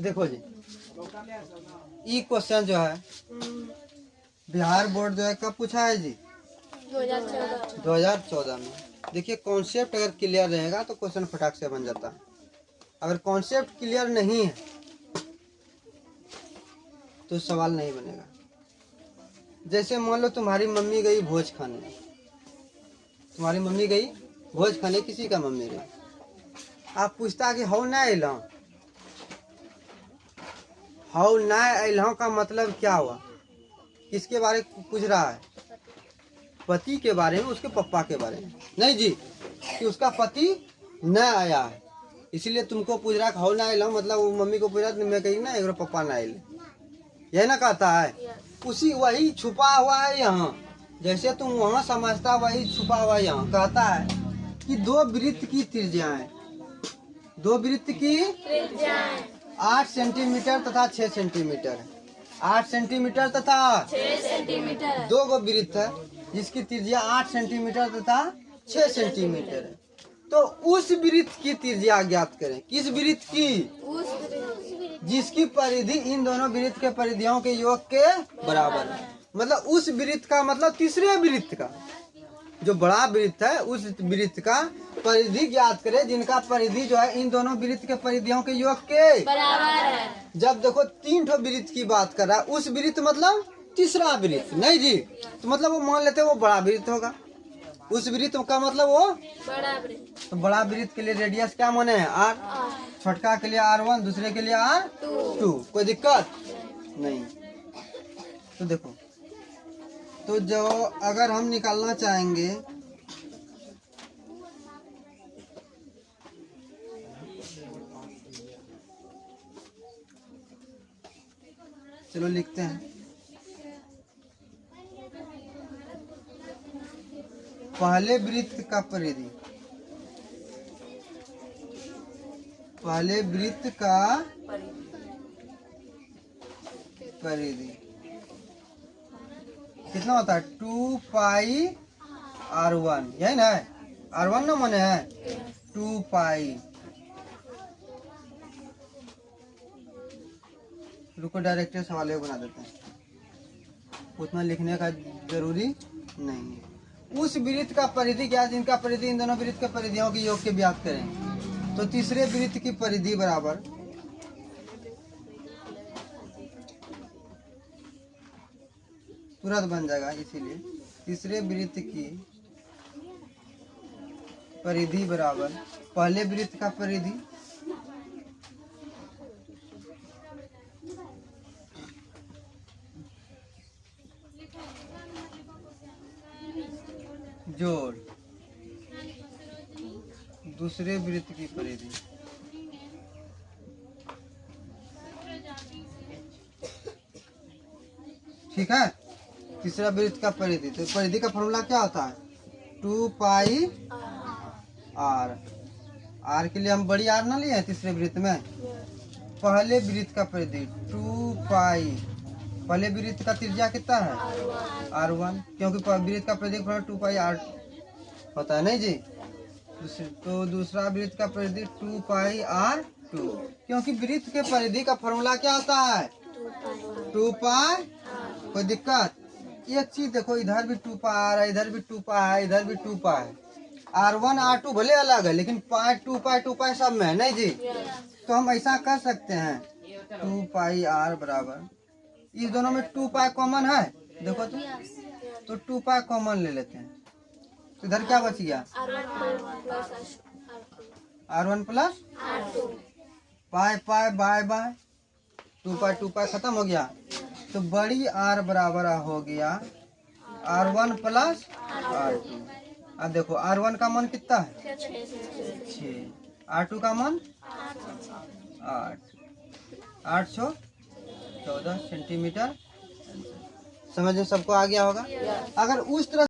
देखो जी, ये क्वेश्चन जो है बिहार बोर्ड जो है कब पूछा है जी? 2014 में। देखिए कॉन्सेप्ट अगर क्लियर रहेगा तो क्वेश्चन फटाक से बन जाता है। अगर कॉन्सेप्ट क्लियर नहीं है तो सवाल नहीं बनेगा। जैसे मान लो तुम्हारी मम्मी गई भोज खाने, तुम्हारी मम्मी गई भोज खाने, किसी का मम्मी गई, आप पूछता कि हौ ना अल, हौ ना अल का मतलब क्या हुआ? किसके बारे में पूछ रहा है? पति के बारे में, उसके पप्पा के बारे में, नहीं जी, कि उसका पति न आया है, इसीलिए तुमको पूछ रहा है हौ ना अल, मतलब वो मम्मी को पूछ रहा है, मैं कही ना एक पप्पा ना आए, यही ना कहता है। उसी वही छुपा हुआ है यहाँ, जैसे तुम वहाँ समझता वही छुपा हुआ है यहाँ। कहता है कि दो वृत्त की त्रिज्याएं, दो वृत्त की 8 सेंटीमीटर तथा 6 सेंटीमीटर, 8 सेंटीमीटर तथा 6 सेंटीमीटर, दो गो वृत्त है जिसकी त्रिज्या 8 सेंटीमीटर तथा 6 सेंटीमीटर है। तो उस वृत्त की त्रिज्या ज्ञात करें। किस वृत्त की? जिसकी परिधि इन दोनों वृत्त के परिधियों के योग के बराबर है। मतलब उस वृत्त का मतलब तीसरे वृत्त का, जो बड़ा वृत्त है उस वृत्त का परिधि ज्ञात करें, जिनका परिधि जो है इन दोनों वृत्त के परिधियों के योग के बराबर है। जब देखो 3 ठो वृत्त की बात कर रहा है, उस वृत्त मतलब तीसरा वृत्त, नहीं जी, तो मतलब वो मान लेते हैं वो बड़ा वृत्त होगा। उस वृत्त का मतलब वो बड़ा वृत्त। तो बड़ा वृत्त के लिए रेडियस क्या माने है? R। छोटका के लिए R1, दूसरे के लिए R2। कोई दिक्कत नहीं। तो देखो, तो जो अगर हम निकालना चाहेंगे, चलो लिखते हैं। पहले वृत्त का परिधि, पहले वृत्त का परिधि कितना होता है? 2 पाई R1, यही ना है? R1 ना माने है 2 पाई। रुको डायरेक्ट सवाल बना देते हैं, उतना लिखने का जरूरी नहीं है। उस वृत्त का परिधि क्या? जिनका परिधि इन दोनों वृत्त के परिधियों के योग के ज्ञात करें। तो तीसरे वृत्त की परिधि बराबर तुरंत बन जाएगा, इसीलिए तीसरे वृत्त की परिधि बराबर पहले वृत्त का परिधि जोड़ दूसरे वृत्त की परिधि। ठीक है, तीसरा वृत्त का परिधि। तो परिधि का फॉर्मूला क्या होता है? 2 पाई R। R के लिए हम बड़ी R ना लिए हैं तीसरे वृत्त में। पहले वृत्त का परिधि 2 पाई, पहले वृत्त का त्रिज्या कितना है? R1, क्योंकि वृत्त का परिधि 2 पाई R होता है, नहीं जी। तो दूसरा वृत्त का परिधि 2 पाई R2, क्योंकि वृत्त के परिधि का फॉर्मूला क्या होता है? 2 पाई। कोई दिक्कत? एक चीज देखो, इधर भी 2 पाई आ रहा है, इधर भी 2 पाई है, इधर भी 2 पाई है। R1 R2 भले अलग है, लेकिन पाई 2 पाई सब में है, नहीं जी। तो हम ऐसा कर सकते हैं 2 पाई R बराबर, इस दोनों में 2 पाई कॉमन है, देखो तो 2 पाई कॉमन ले लेते हैं। तो इधर क्या बच गया? R1 plus pi pi by by 2 pi खत्म हो गया। तो बड़ी R बराबर हो गया R1 प्लस R2। अब देखो R1 का मान कितना है? 6। R2 का मान 8, 814 सेंटीमीटर। समझ में सबको आ गया होगा? अगर उस तरह